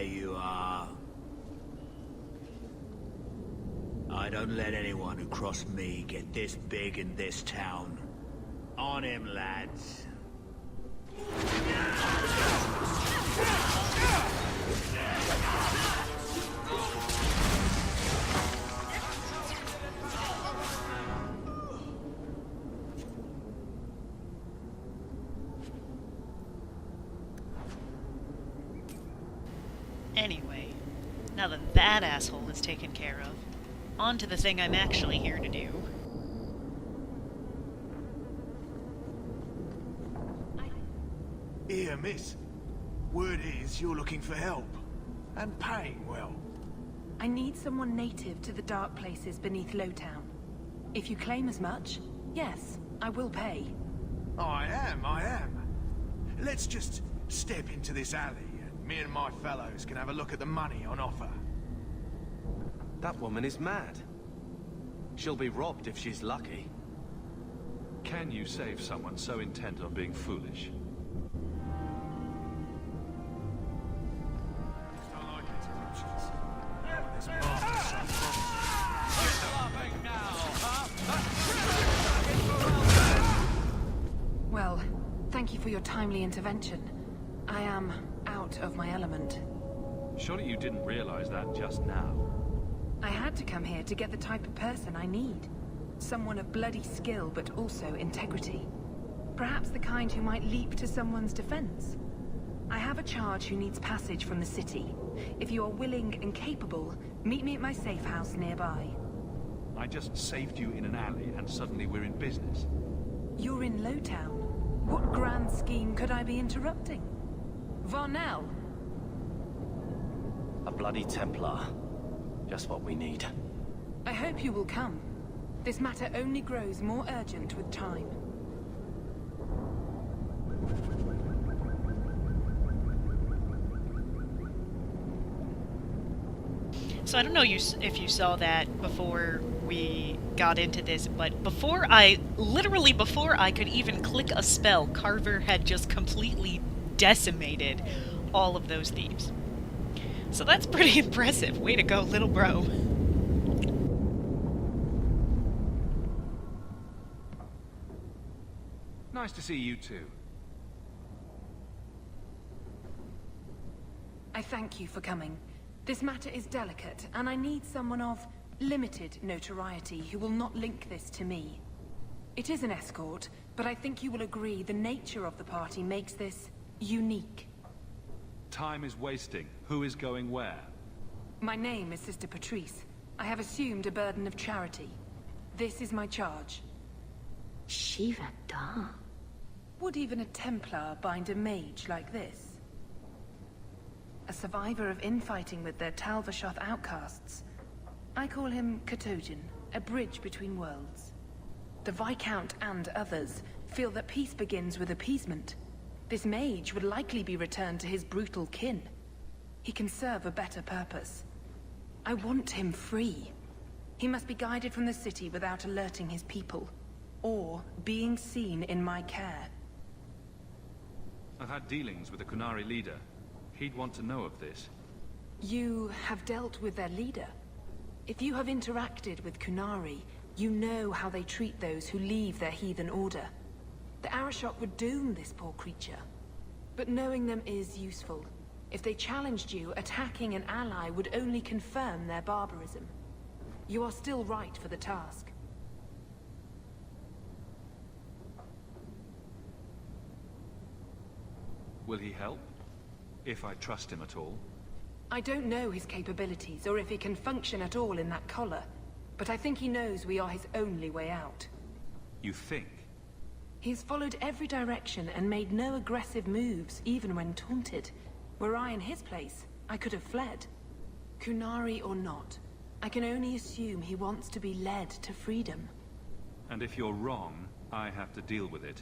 you are. I don't let anyone who cross me get this big in this town. On him, lads. Anyway, now that that asshole is taken care of, on to the thing I'm actually here to do. Here, miss. Word is you're looking for help. And paying well. I need someone native to the dark places beneath Lowtown. If you claim as much, yes, I will pay. I am. Let's just step into this alley, and me and my fellows can have a look at the money on offer. That woman is mad. She'll be robbed if she's lucky. Can you save someone so intent on being foolish? I like interruptions. This bastard's so Well, thank you for your timely intervention. I am out of my element. Surely you didn't realize that just now. I had to come here to get the type of person I need. Someone of bloody skill, but also integrity. Perhaps the kind who might leap to someone's defense. I have a charge who needs passage from the city. If you are willing and capable, meet me at my safe house nearby. I just saved you in an alley and suddenly we're in business. You're in Lowtown. What grand scheme could I be interrupting? Varnell! A bloody Templar. Just what we need. I hope you will come. This matter only grows more urgent with time. So I don't know if you saw that before we got into this, but literally before I could even click a spell, Carver had just completely decimated all of those thieves. So that's pretty impressive. Way to go, little bro. Nice to see you too. I thank you for coming. This matter is delicate, and I need someone of limited notoriety who will not link this to me. It is an escort, but I think you will agree the nature of the party makes this unique. Time is wasting. Who is going where? My name is Sister Patrice. I have assumed a burden of charity. This is my charge. Shiva Da. Would even a Templar bind a mage like this? A survivor of infighting with their Talvashoth outcasts. I call him Katojan, a bridge between worlds. The Viscount and others feel that peace begins with appeasement. This mage would likely be returned to his brutal kin. He can serve a better purpose. I want him free. He must be guided from the city without alerting his people, or being seen in my care. I've had dealings with the Kunari leader. He'd want to know of this. You have dealt with their leader. If you have interacted with Kunari, you know how they treat those who leave their heathen order. The Arashok would doom this poor creature. But knowing them is useful. If they challenged you, attacking an ally would only confirm their barbarism. You are still right for the task. Will he help? If I trust him at all? I don't know his capabilities, or if he can function at all in that collar. But I think he knows we are his only way out. You think? He's followed every direction and made no aggressive moves, even when taunted. Were I in his place, I could have fled. Kunari or not, I can only assume he wants to be led to freedom. And if you're wrong, I have to deal with it.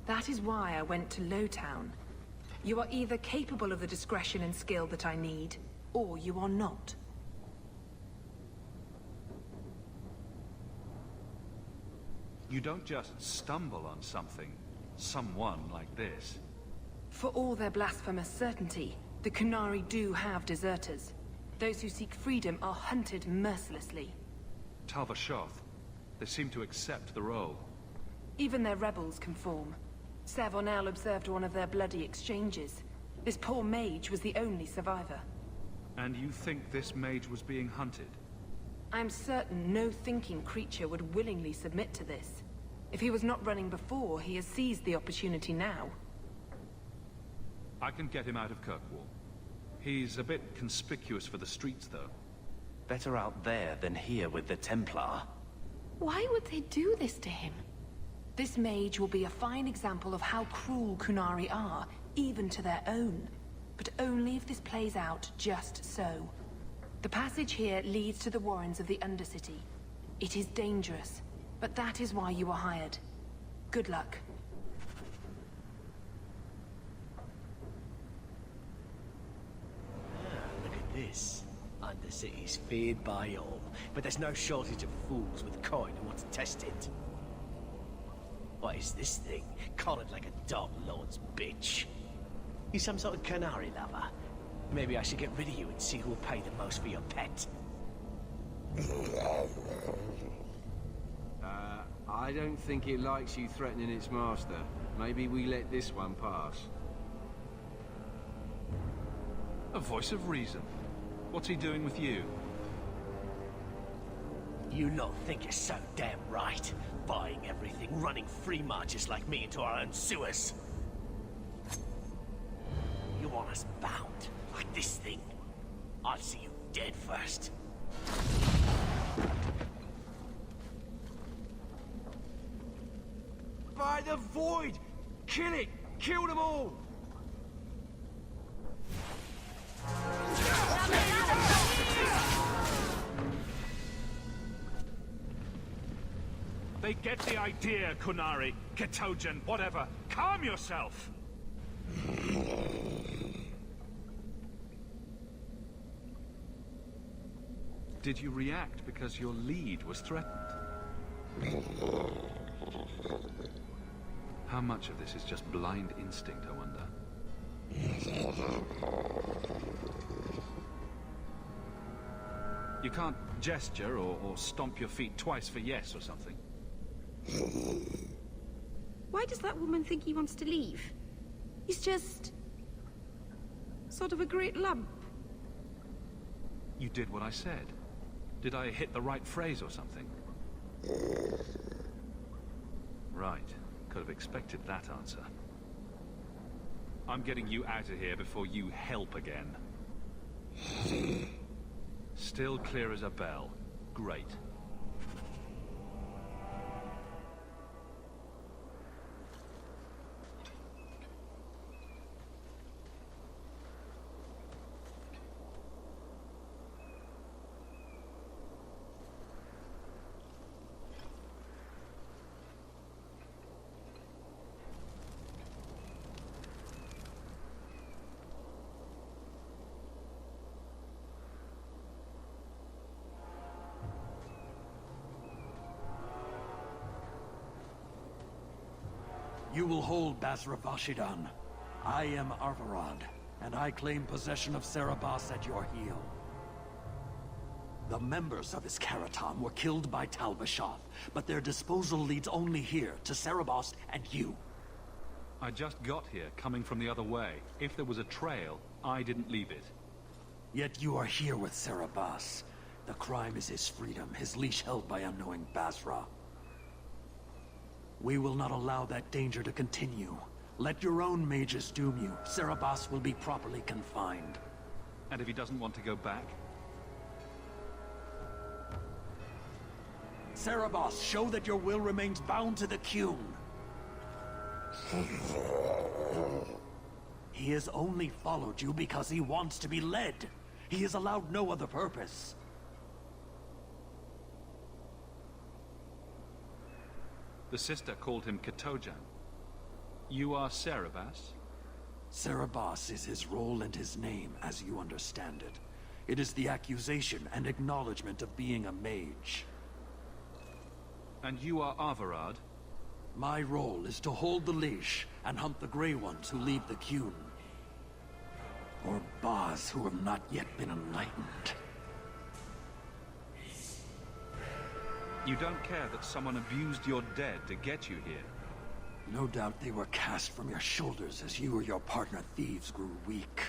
That is why I went to Lowtown. You are either capable of the discretion and skill that I need, or you are not. You don't just stumble on someone like this. For all their blasphemous certainty, The Kunari do have deserters. Those who seek freedom are hunted mercilessly. Talvashoth. They seem to accept the role. Even their rebels conform. Savonel observed one of their bloody exchanges. This poor mage was the only survivor. And you think this mage was being hunted? I'm certain no thinking creature would willingly submit to this. If he was not running before, he has seized the opportunity now. I can get him out of Kirkwall. He's a bit conspicuous for the streets, though. Better out there than here with the Templar. Why would they do this to him? This mage will be a fine example of how cruel Kunari are, even to their own. But only if this plays out just so. The passage here leads to the warrens of the Undercity. It is dangerous, but that is why you were hired. Good luck. Look at this. Undercity's feared by all, but there's no shortage of fools with coin who want to test it. What is this thing? Collared like a dog lord's bitch. You some sort of canary lover? Maybe I should get rid of you and see who will pay the most for your pet. I don't think it likes you threatening its master. Maybe we let this one pass. A voice of reason. What's he doing with you? You lot think you're so damn right. Buying everything, running free marches like me into our own sewers. You want us bound, like this thing? I'll see you dead first. By the void! Kill it! Kill them all! They get the idea, Kunari, Ketogen, whatever. Calm yourself! Did you react because your lead was threatened? How much of this is just blind instinct, I wonder? You can't gesture or stomp your feet twice for yes or something. Why does that woman think he wants to leave? He's just... sort of a great lump. You did what I said. Did I hit the right phrase or something? Right. Could have expected that answer. I'm getting you out of here before you help again. Still clear as a bell. Great. You will hold Basra Vashidan. I am Arvarad, and I claim possession of Serabas at your heel. The members of Iskaratam were killed by Talvashoth, but their disposal leads only here, to Serabas and you. I just got here, coming from the other way. If there was a trail, I didn't leave it. Yet you are here with Serabas. The crime is his freedom, his leash held by unknowing Basra. We will not allow that danger to continue. Let your own mages doom you. Serabas will be properly confined. And if he doesn't want to go back? Serabas, show that your will remains bound to the Qun. He has only followed you because he wants to be led. He has allowed no other purpose. The sister called him Ketojan. You are Serabas? Serabas is his role and his name, as you understand it. It is the accusation and acknowledgement of being a mage. And you are Arvarad? My role is to hold the leash and hunt the Grey Ones who leave the Qun. or Baz who have not yet been enlightened. You don't care that someone abused your dead to get you here? No doubt they were cast from your shoulders as you or your partner thieves grew weak.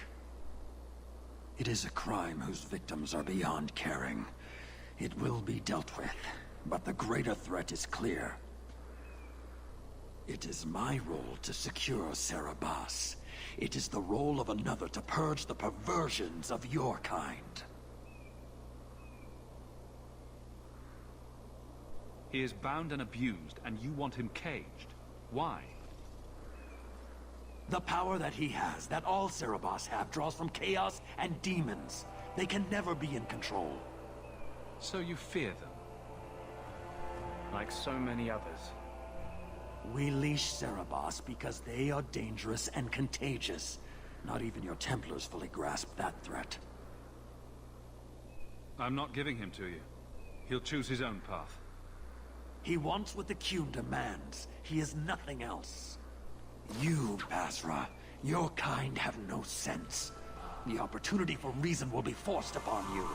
It is a crime whose victims are beyond caring. It will be dealt with, but the greater threat is clear. It is my role to secure Serabas. It is the role of another to purge the perversions of your kind. He is bound and abused, and you want him caged. Why? The power that he has, that all Serabas have, draws from chaos and demons. They can never be in control. So you fear them? Like so many others. We leash Serabas because they are dangerous and contagious. Not even your Templars fully grasp that threat. I'm not giving him to you. He'll choose his own path. He wants what the Qun demands. He is nothing else. You, Basra, your kind have no sense. The opportunity for reason will be forced upon you.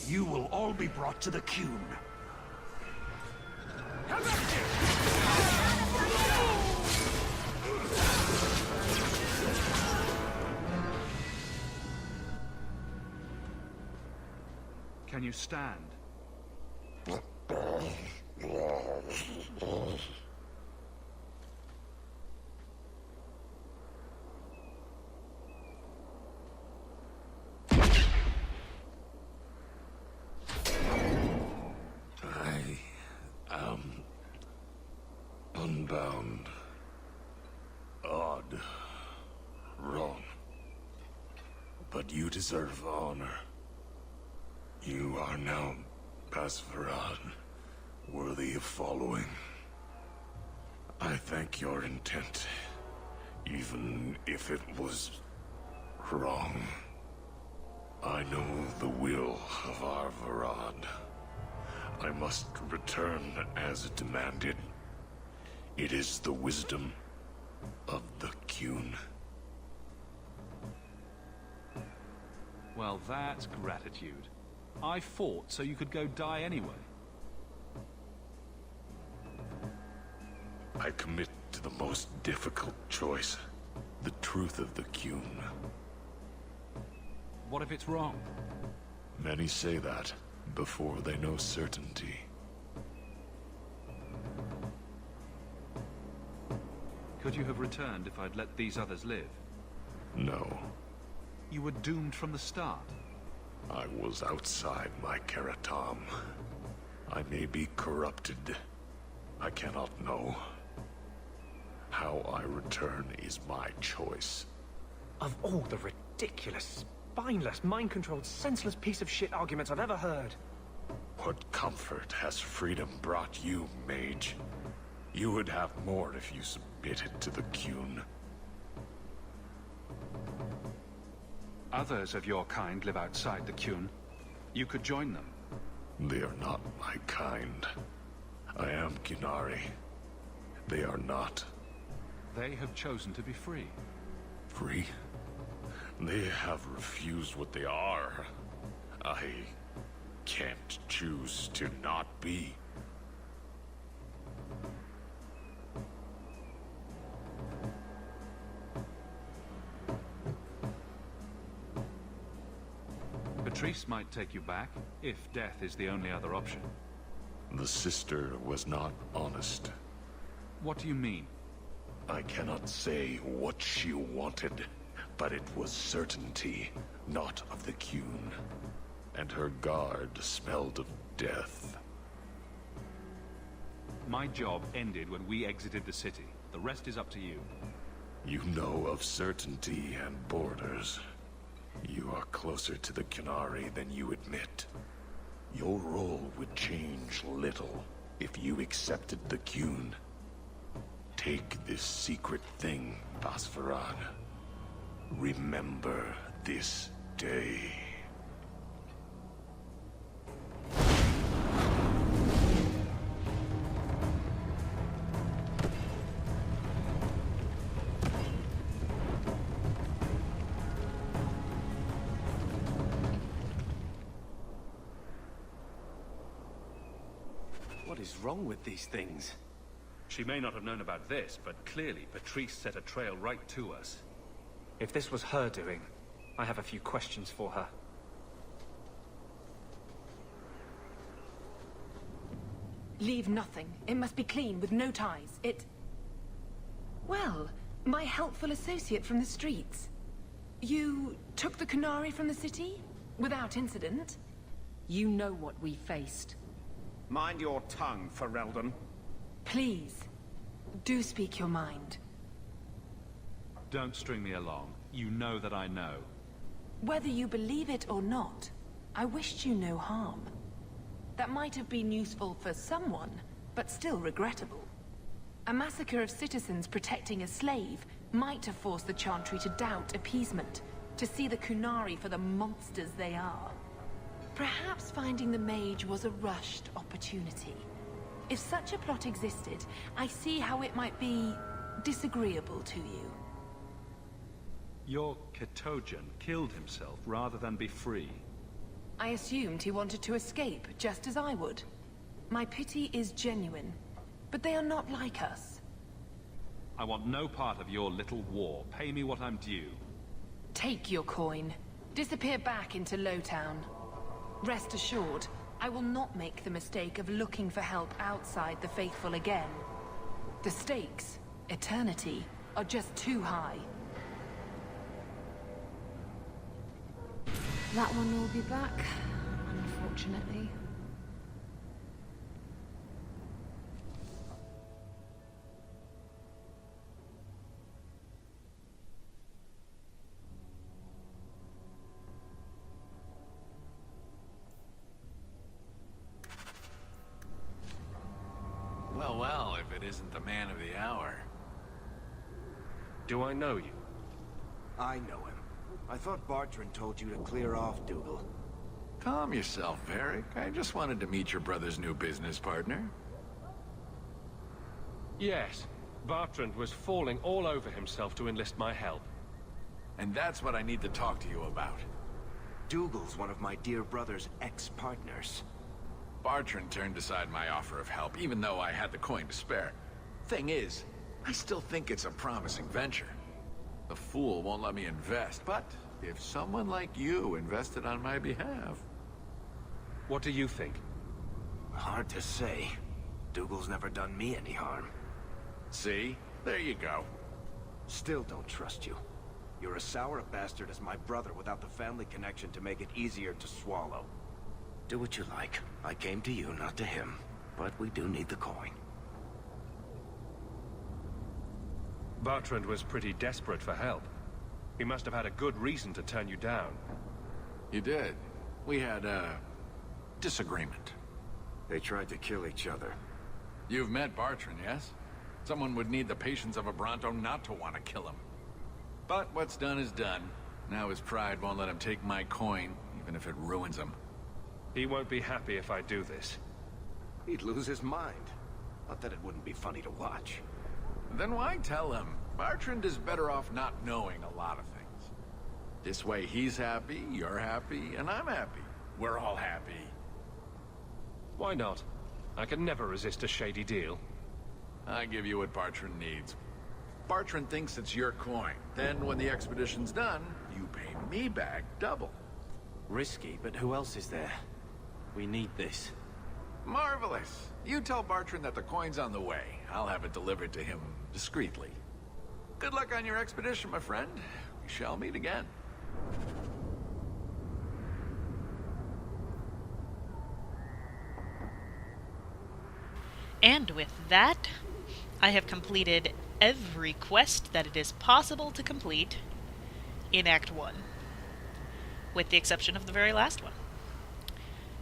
You will all be brought to the Qun. Can you stand? I am unbound. Odd. Wrong. But you deserve honor. You are now Basvarad, worthy of following. I thank your intent, even if it was wrong. I know the will of Arvarad. I must return as demanded. It is the wisdom of the Qun. Well, that's gratitude. I fought so you could go die anyway. I commit to the most difficult choice. The truth of the Qun. What if it's wrong? Many say that before they know certainty. Could you have returned if I'd let these others live? No. You were doomed from the start. I was outside my Karatam. I may be corrupted. I cannot know. How I return is my choice. Of all the ridiculous, spineless, mind-controlled, senseless piece of shit arguments I've ever heard. What comfort has freedom brought you, mage? You would have more if you submitted to the Qun. Others of your kind live outside the Qun. You could join them. They are not my kind. I am Qunari. They are not. They have chosen to be free. Free? They have refused what they are. I can't choose to not be. Patrice might take you back, if death is the only other option. The sister was not honest. What do you mean? I cannot say what she wanted, but it was certainty, not of the Qun. And her guard smelled of death. My job ended when we exited the city. The rest is up to you. You know of certainty and borders. You are closer to the Qunari than you admit. Your role would change little if you accepted the Qun. Take this secret thing, Basvarad. Remember this day. wrong with these things? She may not have known about this, but clearly Patrice set a trail right to us. If this was her doing, I have a few questions for her. Leave nothing. It must be clean, with no ties. Well, my helpful associate from the streets. You took the Canary from the city? Without incident? You know what we faced. Mind your tongue, Ferelden. Please, do speak your mind. Don't string me along. You know that I know. Whether you believe it or not, I wished you no harm. That might have been useful for someone, but still regrettable. A massacre of citizens protecting a slave might have forced the Chantry to doubt appeasement, to see the Kunari for the monsters they are. Perhaps finding the mage was a rushed opportunity. If such a plot existed, I see how it might be disagreeable to you. Your Katojan killed himself rather than be free. I assumed he wanted to escape, just as I would. My pity is genuine, but they are not like us. I want no part of your little war. Pay me what I'm due. Take your coin. Disappear back into Lowtown. Rest assured, I will not make the mistake of looking for help outside the faithful again. The stakes, eternity, are just too high. That one will be back, unfortunately. Well, if it isn't the man of the hour. Do I know you? I know him. I thought Bartrand told you to clear off, Dougal. Calm yourself, Varric. I just wanted to meet your brother's new business partner. Yes. Bartrand was falling all over himself to enlist my help. And that's what I need to talk to you about. Dougal's one of my dear brother's ex-partners. Bartrand turned aside my offer of help, even though I had the coin to spare. Thing is, I still think it's a promising venture. The fool won't let me invest, but if someone like you invested on my behalf... What do you think? Hard to say. Dougal's never done me any harm. See? There you go. Still don't trust you. You're as sour a bastard as my brother without the family connection to make it easier to swallow. Do what you like. I came to you, not to him. But we do need the coin. Bartrand was pretty desperate for help. He must have had a good reason to turn you down. You did. We had a disagreement. They tried to kill each other. You've met Bartrand, yes? Someone would need the patience of a Bronto not to want to kill him. But what's done is done. Now his pride won't let him take my coin, even if it ruins him. He won't be happy if I do this. He'd lose his mind. Not that it wouldn't be funny to watch. Then why tell him? Bartrand is better off not knowing a lot of things. This way he's happy, you're happy, and I'm happy. We're all happy. Why not? I can never resist a shady deal. I give you what Bartrand needs. Bartrand thinks it's your coin. Then when the expedition's done, you pay me back double. Risky, but who else is there? We need this. Marvelous. You tell Bartrand that the coin's on the way. I'll have it delivered to him discreetly. Good luck on your expedition, my friend. We shall meet again. And with that, I have completed every quest that it is possible to complete in Act 1. With the exception of the very last one.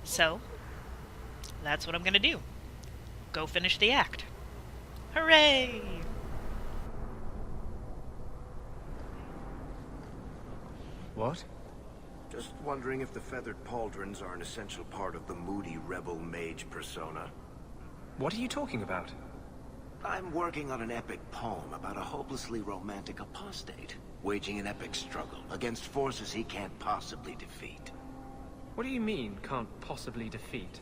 So, that's what I'm gonna do. Go finish the act. Hooray! What? Just wondering if the feathered pauldrons are an essential part of the moody rebel mage persona. What are you talking about? I'm working on an epic poem about a hopelessly romantic apostate, waging an epic struggle against forces he can't possibly defeat. What do you mean, can't possibly defeat?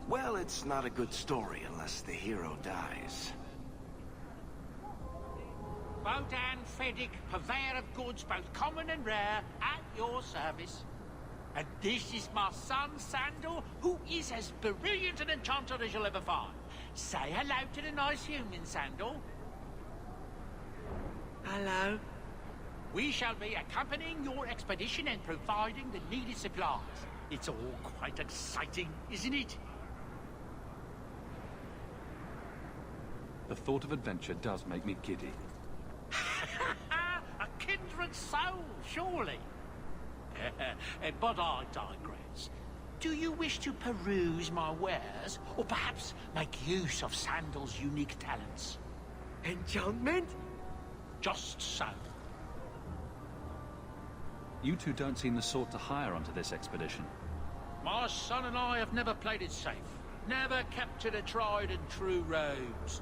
Well, it's not a good story unless the hero dies. Bodan Feddick, purveyor of goods both common and rare, at your service. And this is my son, Sandor, who is as brilliant an enchanter as you'll ever find. Say hello to the nice human, Sandor. Hello. We shall be accompanying your expedition and providing the needed supplies. It's all quite exciting, isn't it? The thought of adventure does make me giddy. A kindred soul, surely. But I digress. Do you wish to peruse my wares, or perhaps make use of Sandal's unique talents? Enchantment? Just so. You two don't seem the sort to hire onto this expedition. My son and I have never played it safe. Never kept to the tried and true roads.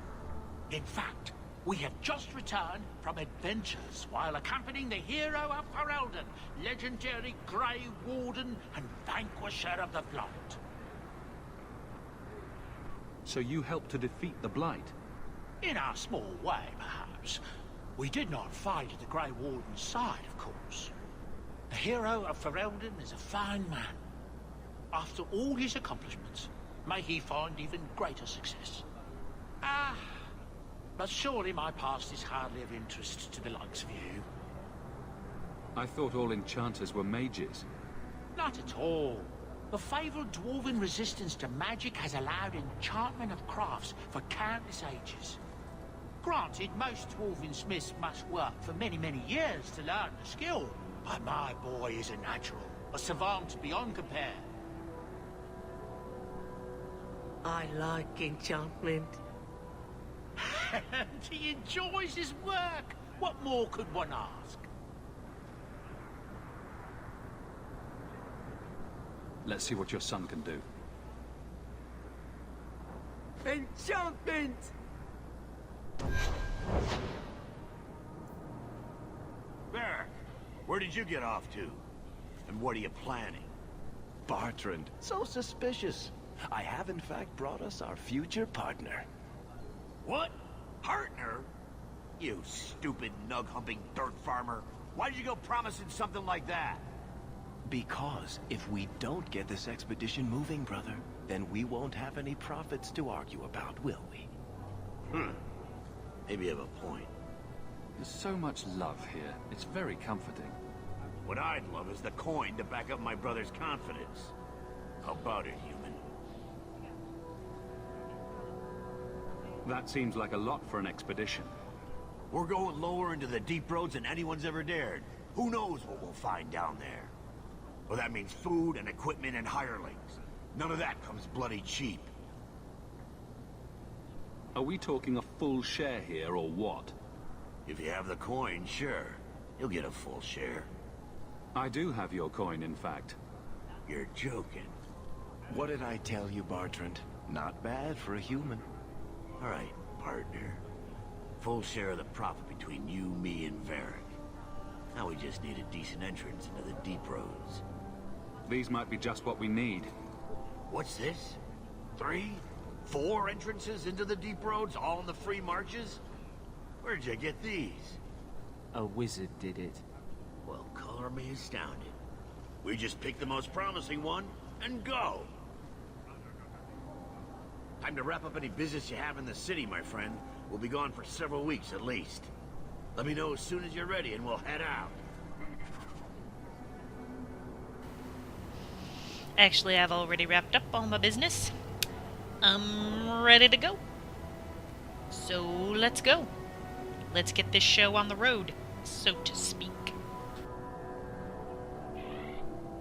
In fact, we have just returned from adventures while accompanying the hero of Ferelden, legendary Grey Warden and vanquisher of the Blight. So you helped to defeat the Blight? In our small way, perhaps. We did not fight at the Grey Warden's side, of course. The hero of Ferelden is a fine man. After all his accomplishments, may he find even greater success. But surely my past is hardly of interest to the likes of you. I thought all enchanters were mages. Not at all. The fabled dwarven resistance to magic has allowed enchantment of crafts for countless ages. Granted, most dwarven smiths must work for many, many years to learn the skill, but my boy is a natural, a savant beyond compare. I like enchantment. And he enjoys his work. What more could one ask? Let's see what your son can do. Enchantment! Varric, where did you get off to? And what are you planning? Bartrand, so suspicious. I have in fact brought us our future partner. What? Partner? You stupid nug-humping dirt farmer. Why did you go promising something like that? Because if we don't get this expedition moving, brother, then we won't have any profits to argue about, will we? Maybe you have a point. There's so much love here. It's very comforting. What I'd love is the coin to back up my brother's confidence. How about it, human? That seems like a lot for an expedition. We're going lower into the deep roads than anyone's ever dared. Who knows what we'll find down there? Well, that means food and equipment and hirelings. None of that comes bloody cheap. Are we talking a full share here, or what? If you have the coin, sure. You'll get a full share. I do have your coin, in fact. You're joking. What did I tell you, Bartrand? Not bad for a human. All right, partner. Full share of the profit between you, me, and Varric. Now we just need a decent entrance into the deep roads. These might be just what we need. What's this? 3? 4 entrances into the deep roads, all in the free marches? Where'd you get these? A wizard did it. Well, color me astounded. We just pick the most promising one, and go! Time to wrap up any business you have in the city, my friend. We'll be gone for several weeks at least. Let me know as soon as you're ready and we'll head out. Actually, I've already wrapped up all my business. I'm ready to go. So let's go. Let's get this show on the road, so to speak.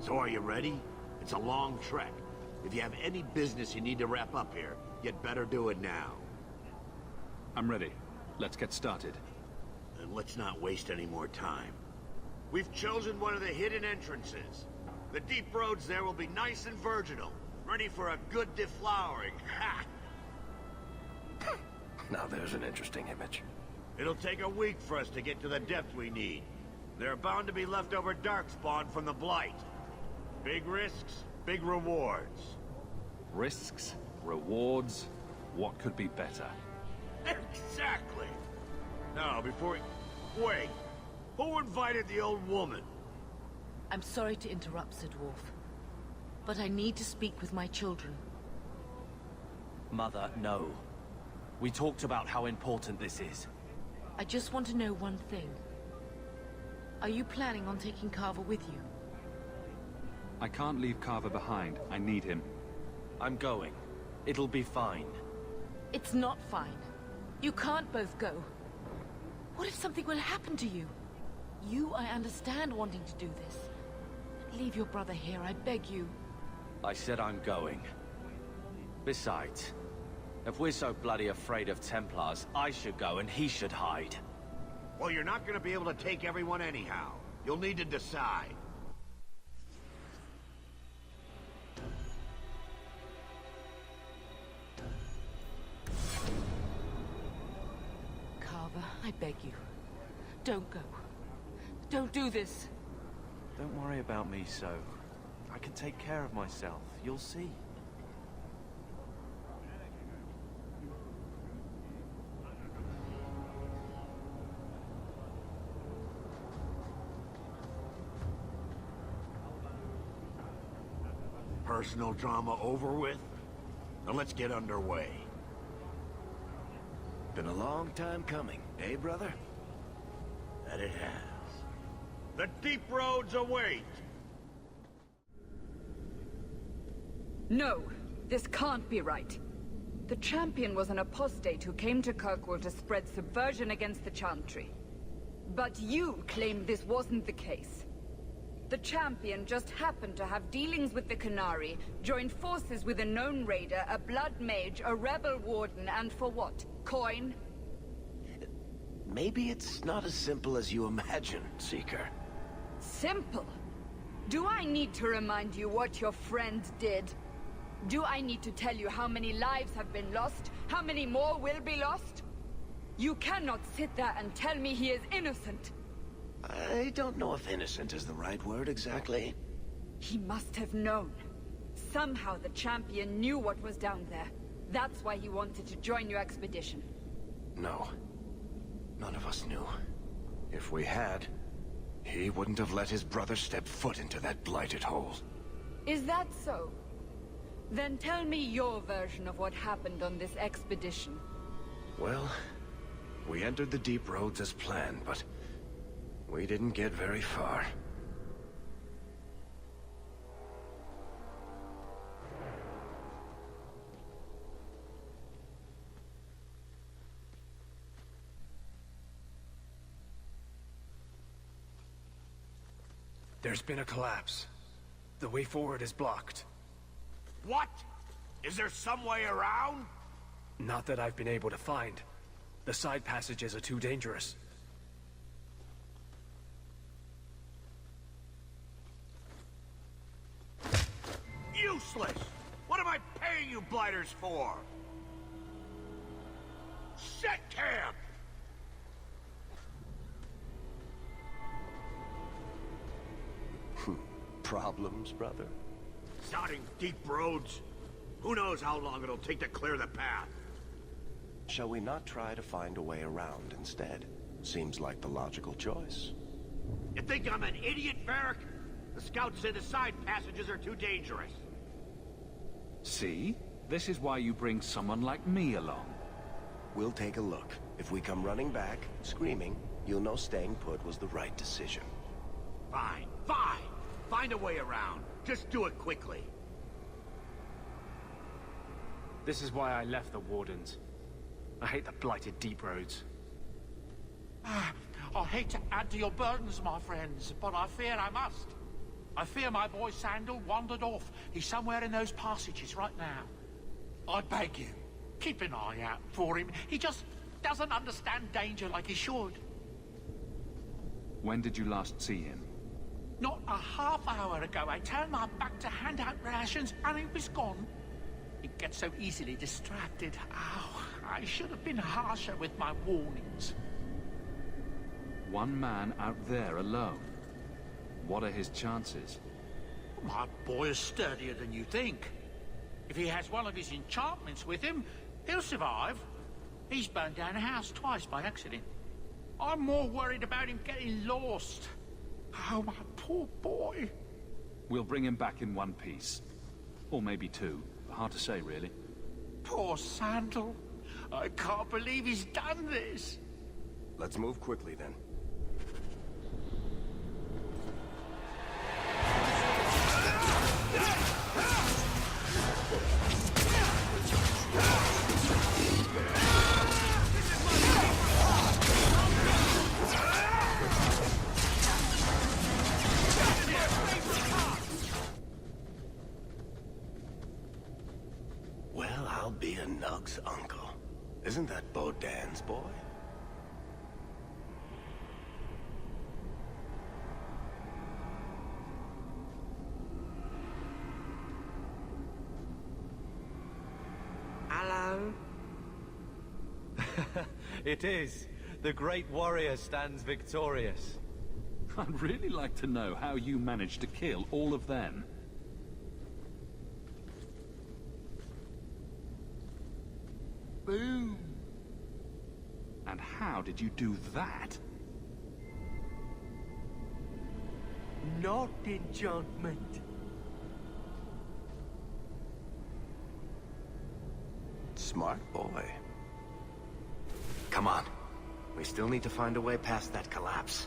So are you ready? It's a long trek. If you have any business you need to wrap up here, you'd better do it now. I'm ready. Let's get started. And let's not waste any more time. We've chosen one of the hidden entrances. The deep roads there will be nice and virginal, ready for a good deflowering. Ha! Now there's an interesting image. It'll take a week for us to get to the depth we need. There are bound to be leftover darkspawn from the Blight. Big risks, big rewards. Risks? Rewards? What could be better? Exactly! Now, before... Wait! Who invited the old woman? I'm sorry to interrupt, Sir Dwarf, but I need to speak with my children. Mother, no. We talked about how important this is. I just want to know one thing. Are you planning on taking Carver with you? I can't leave Carver behind. I need him. I'm going. It'll be fine. It's not fine. You can't both go. What if something will happen to you? You, I understand wanting to do this. But leave your brother here, I beg you. I said I'm going. Besides, if we're so bloody afraid of Templars, I should go and he should hide. Well, you're not gonna be able to take everyone anyhow. You'll need to decide. Carver, I beg you. Don't go. Don't do this. Don't worry about me, so. I can take care of myself. You'll see. Personal drama over with? Now let's get underway. Been a long time coming, eh, brother? That it has. The deep roads await! No, this can't be right. The champion was an apostate who came to Kirkwall to spread subversion against the Chantry. But you claim this wasn't the case. The champion just happened to have dealings with the Canary, joined forces with a known raider, a blood mage, a rebel warden, and for what? Coin? Maybe it's not as simple as you imagine, Seeker. Simple? Do I need to remind you what your friend did? Do I need to tell you how many lives have been lost? How many more will be lost? You cannot sit there and tell me he is innocent. I don't know if innocent is the right word exactly. He must have known. Somehow the champion knew what was down there. That's why he wanted to join your expedition. No. None of us knew. If we had, he wouldn't have let his brother step foot into that blighted hole. Is that so? Then tell me your version of what happened on this expedition. Well, we entered the deep roads as planned, but we didn't get very far. There's been a collapse. The way forward is blocked. What? Is there some way around? Not that I've been able to find. The side passages are too dangerous. Useless! What am I paying you blighters for? Set camp! Problems, brother? Sounding deep roads. Who knows how long it'll take to clear the path? Shall we not try to find a way around instead? Seems like the logical choice. You think I'm an idiot, Varric? The scouts say the side passages are too dangerous. See? This is why you bring someone like me along. We'll take a look. If we come running back, screaming, you'll know staying put was the right decision. Fine, fine! Find a way around. Just do it quickly. This is why I left the Wardens. I hate the blighted deep roads. I hate to add to your burdens, my friends, but I fear I must. I fear my boy Sandal wandered off. He's somewhere in those passages right now. I beg you, keep an eye out for him. He just doesn't understand danger like he should. When did you last see him? Not a half hour ago, I turned my back to hand out rations and he was gone. He gets so easily distracted. Oh, I should have been harsher with my warnings. One man out there alone. What are his chances? My boy is sturdier than you think. If he has one of his enchantments with him, he'll survive. He's burned down a house twice by accident. I'm more worried about him getting lost. Oh, my poor boy. We'll bring him back in one piece. Or maybe two. Hard to say, really. Poor Sandal. I can't believe he's done this. Let's move quickly, then. Well, I'll be a Nug's uncle. Isn't that Bodan's boy? Hello? It is. The great warrior stands victorious. I'd really like to know how you managed to kill all of them. Boom. And how did you do that? Not enchantment. Smart boy. Come on. We still need to find a way past that collapse.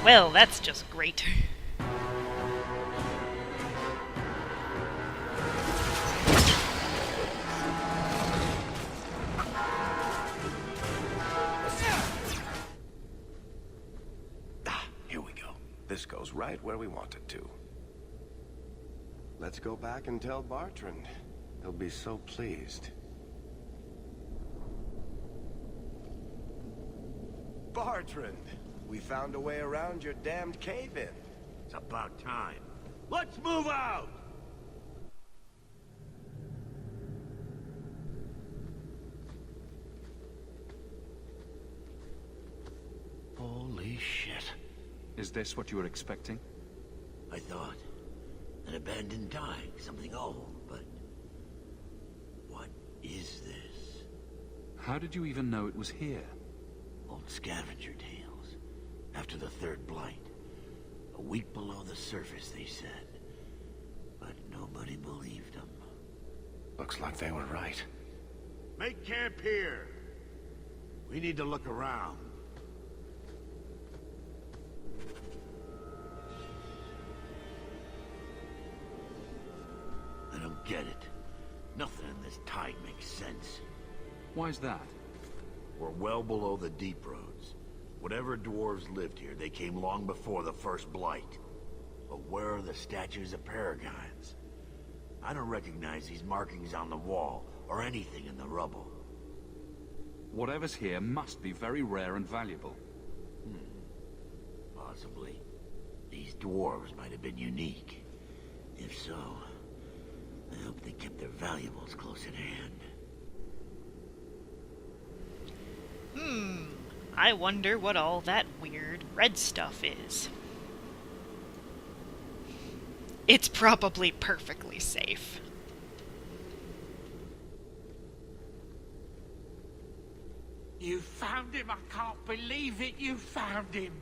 Well, that's just great. Here we go. This goes right where we want it to. Let's go back and tell Bartrand. He'll be so pleased. Bartrand! We found a way around your damned cave-in. It's about time. Let's move out! Holy shit. Is this what you were expecting? I thought. An abandoned dike, something old, but... what is this? How did you even know it was here? Old scavenger tales. After the third blight. A week below the surface, they said. But nobody believed them. Looks like they were right. Make camp here. We need to look around. I don't get it. Nothing in this tide makes sense. Why's that? We're well below the deep roads. Whatever dwarves lived here, they came long before the first blight. But where are the statues of paragons? I don't recognize these markings on the wall, or anything in the rubble. Whatever's here must be very rare and valuable. Possibly. These dwarves might have been unique. If so, I hope they kept their valuables close at hand. I wonder what all that weird red stuff is. It's probably perfectly safe. You found him! I can't believe it! You found him!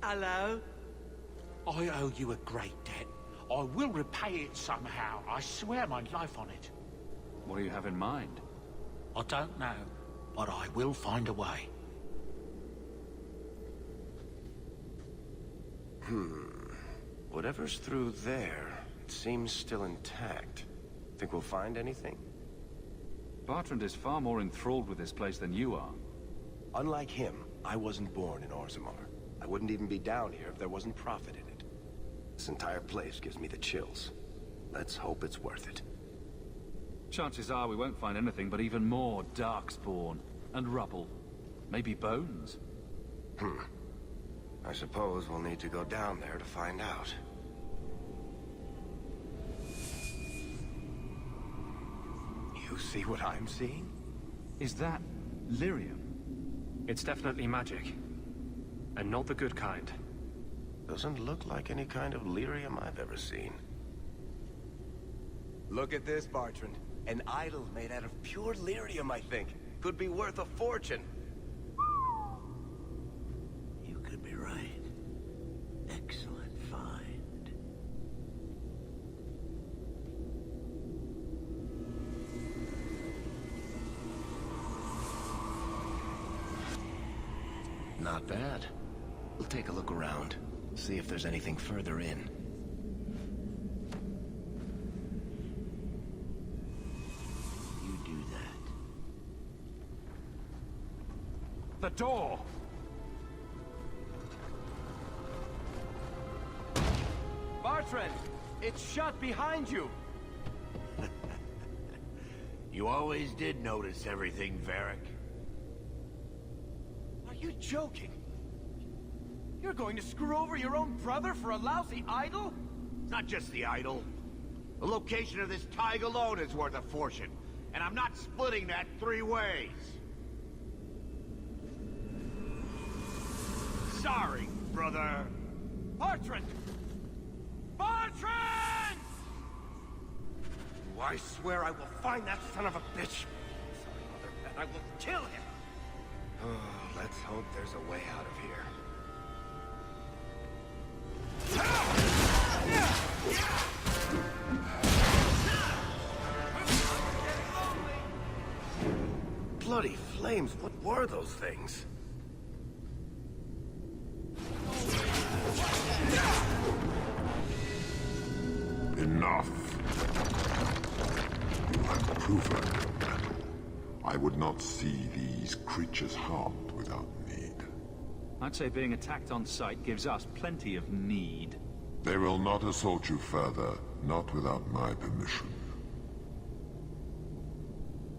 Hello? I owe you a great debt. I will repay it somehow. I swear my life on it. What do you have in mind? I don't know, but I will find a way. Whatever's through there, it seems still intact. Think we'll find anything? Bartrand is far more enthralled with this place than you are. Unlike him, I wasn't born in Orzammar. I wouldn't even be down here if there wasn't profit in it. This entire place gives me the chills. Let's hope it's worth it. Chances are we won't find anything but even more darkspawn and rubble. Maybe bones. I suppose we'll need to go down there to find out. You see what I'm seeing? Is that lyrium? It's definitely magic. And not the good kind. Doesn't look like any kind of lyrium I've ever seen. Look at this, Bartrand. An idol made out of pure lyrium, I think. Could be worth a fortune. You could be right. Excellent find. Not bad. We'll take a look around. See if there's anything further in. You do that. The door! Bartrand! It's shut behind you! You always did notice everything, Varric. Are you joking? You're going to screw over your own brother for a lousy idol? It's not just the idol. The location of this tag alone is worth a fortune, and I'm not splitting that 3 ways. Sorry, brother. Bartrand! Bartrand! I swear I will find that son of a bitch. Sorry, Mother, and I will kill him. Oh, let's hope there's a way out of here. Bloody flames, what were those things? Enough. You have proven your mettle. I would not see these creatures harmed without need. I'd say being attacked on sight gives us plenty of need. They will not assault you further, not without my permission.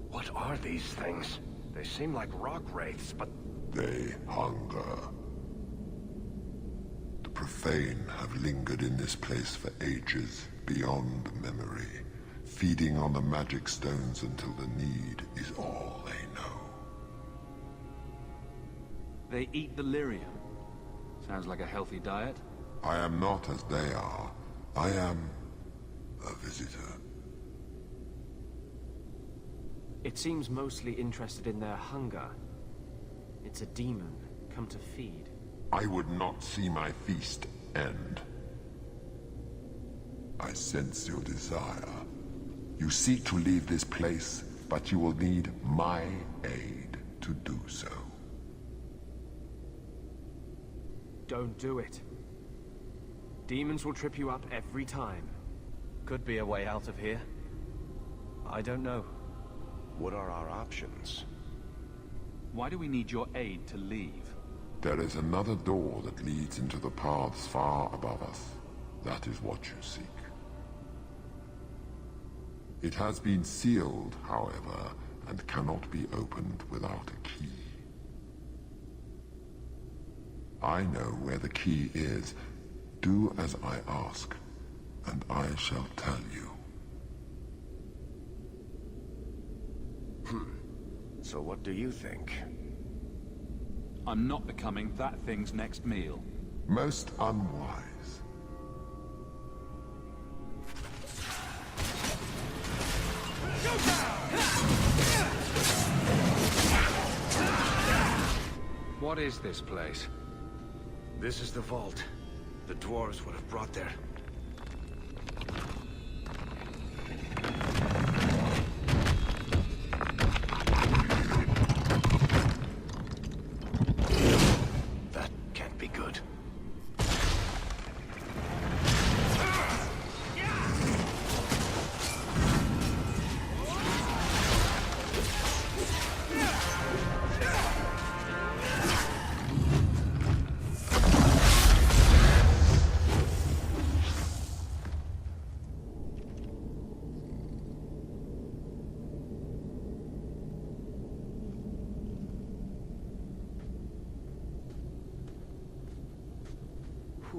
What are these things? They seem like rock wraiths, but... They hunger. The profane have lingered in this place for ages, beyond memory, feeding on the magic stones until the need is all they know. They eat the lyrium. Sounds like a healthy diet. I am not as they are. I am a visitor. It seems mostly interested in their hunger. It's a demon, come to feed. I would not see my feast end. I sense your desire. You seek to leave this place, but you will need my aid to do so. Don't do it. Demons will trip you up every time. Could be a way out of here. I don't know. What are our options? Why do we need your aid to leave? There is another door that leads into the paths far above us. That is what you seek. It has been sealed, however, and cannot be opened without a key. I know where the key is. Do as I ask, and I shall tell you. So what do you think? I'm not becoming that thing's next meal. Most unwise. What is this place? This is the vault. The dwarves would have brought there. That can't be good.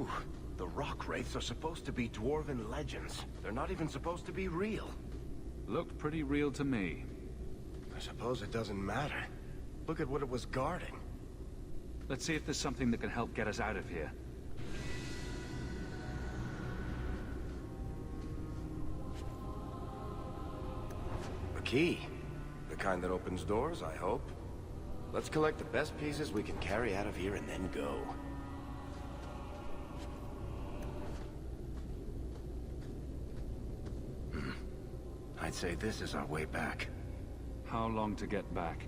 Whew. The rock wraiths are supposed to be dwarven legends. They're not even supposed to be real. Looked pretty real to me. I suppose it doesn't matter. Look at what it was guarding. Let's see if there's something that can help get us out of here. A key. The kind that opens doors, I hope. Let's collect the best pieces we can carry out of here and then go. I'd say this is our way back. How long to get back?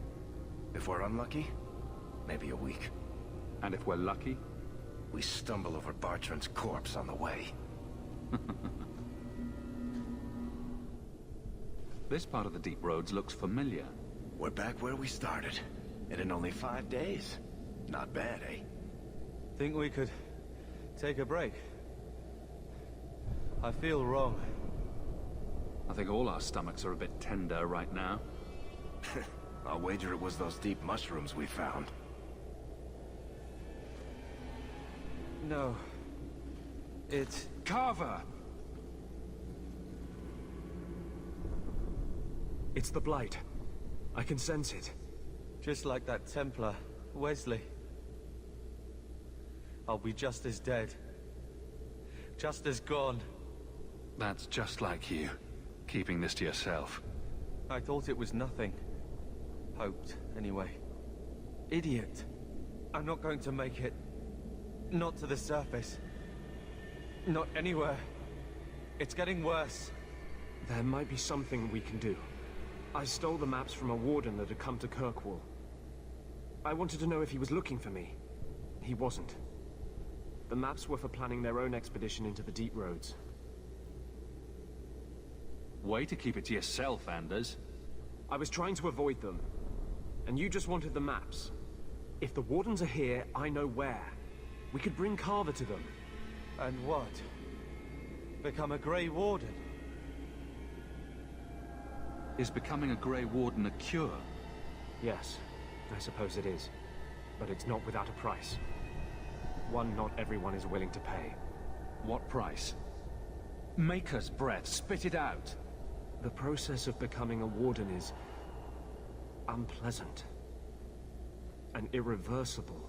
If we're unlucky, maybe a week. And if we're lucky? We stumble over Bartrand's corpse on the way. This part of the deep roads looks familiar. We're back where we started. And in only 5 days. Not bad, eh? Think we could take a break? I feel wrong. I think all our stomachs are a bit tender right now. I'll wager it was those deep mushrooms we found. No. It's... Carver! It's the Blight. I can sense it. Just like that Templar, Wesley. I'll be just as dead. Just as gone. That's just like you. Keeping this to yourself. I thought it was nothing. Hoped, anyway. Idiot. I'm not going to make it. Not to the surface. Not anywhere. It's getting worse. There might be something we can do. I stole the maps from a warden that had come to Kirkwall. I wanted to know if he was looking for me. He wasn't. The maps were for planning their own expedition into the deep roads. Way to keep it to yourself, Anders. I was trying to avoid them. And you just wanted the maps. If the wardens are here, I know where. We could bring Carver to them. And what? Become a Grey Warden? Is becoming a Grey Warden a cure? Yes, I suppose it is. But it's not without a price. One not everyone is willing to pay. What price? Maker's breath, spit it out. The process of becoming a warden is... unpleasant. And irreversible.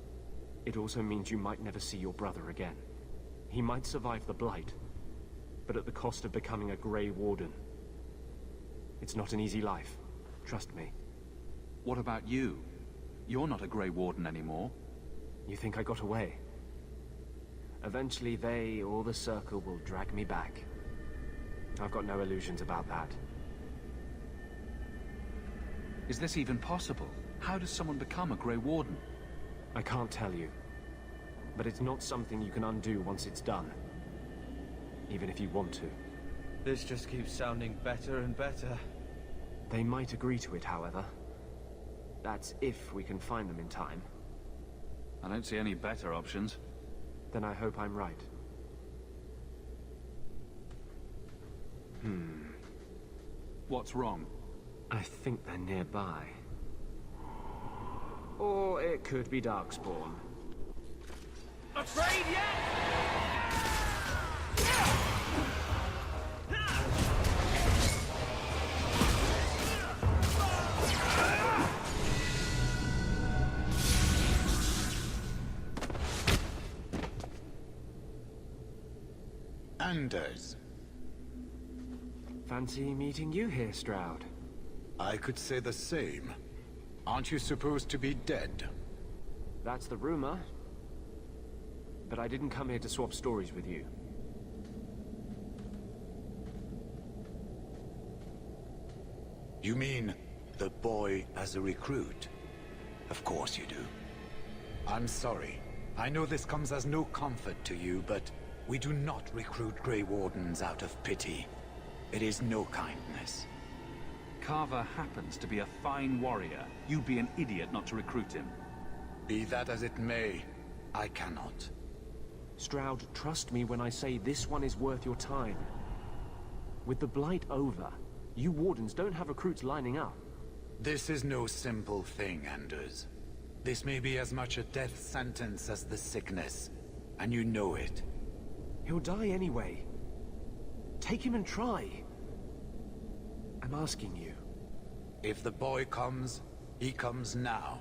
It also means you might never see your brother again. He might survive the Blight, but at the cost of becoming a Grey Warden. It's not an easy life. Trust me. What about you? You're not a Grey Warden anymore. You think I got away? Eventually they, or the Circle, will drag me back. I've got no illusions about that. Is this even possible? How does someone become a Grey Warden? I can't tell you. But it's not something you can undo once it's done. Even if you want to. This just keeps sounding better and better. They might agree to it, however. That's if we can find them in time. I don't see any better options. Then I hope I'm right. What's wrong? I think they're nearby. Or it could be Darkspawn. Afraid yet? Anders. Fancy meeting you here, Stroud. I could say the same. Aren't you supposed to be dead? That's the rumor. But I didn't come here to swap stories with you. You mean the boy as a recruit? Of course you do. I'm sorry. I know this comes as no comfort to you, but we do not recruit Grey Wardens out of pity. It is no kindness. Carver happens to be a fine warrior. You'd be an idiot not to recruit him. Be that as it may, I cannot. Stroud, trust me when I say this one is worth your time. With the Blight over, you Wardens don't have recruits lining up. This is no simple thing, Anders. This may be as much a death sentence as the sickness, and you know it. He'll die anyway. Take him and try. I'm asking you. If the boy comes, he comes now,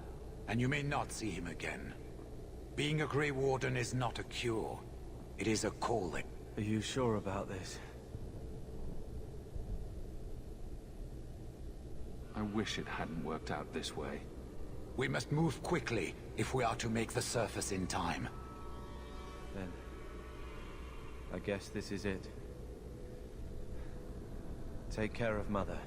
and you may not see him again. Being a Grey Warden is not a cure. It is a calling. Are you sure about this? I wish it hadn't worked out this way. We must move quickly if we are to make the surface in time. Then, I guess this is it. Take care of Mother.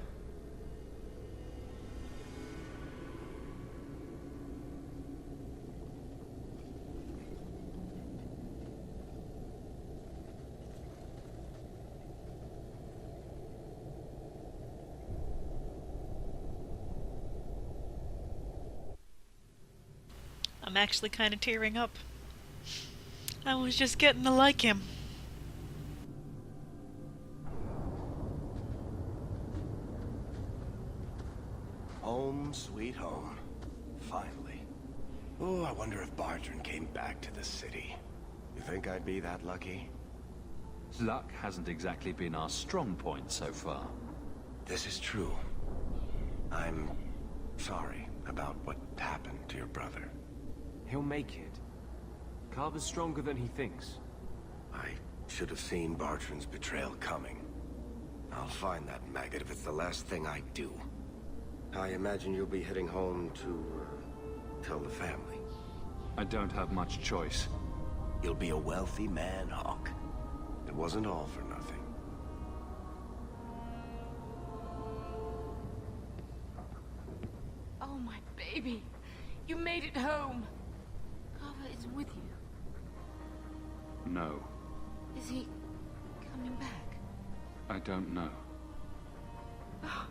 I'm actually kind of tearing up. I was just getting to like him. Home, sweet home. Finally. Oh, I wonder if Bartrand came back to the city. You think I'd be that lucky? Luck hasn't exactly been our strong point so far. This is true. I'm sorry about what happened to your brother. He'll make it. Carver's stronger than he thinks. I should have seen Bartrand's betrayal coming. I'll find that maggot if it's the last thing I do. I imagine you'll be heading home to tell the family. I don't have much choice. You'll be a wealthy man, Hawk. It wasn't all for nothing. Oh, my baby. You made it home. Carver is with you. No, Is he coming back? I don't know. Oh,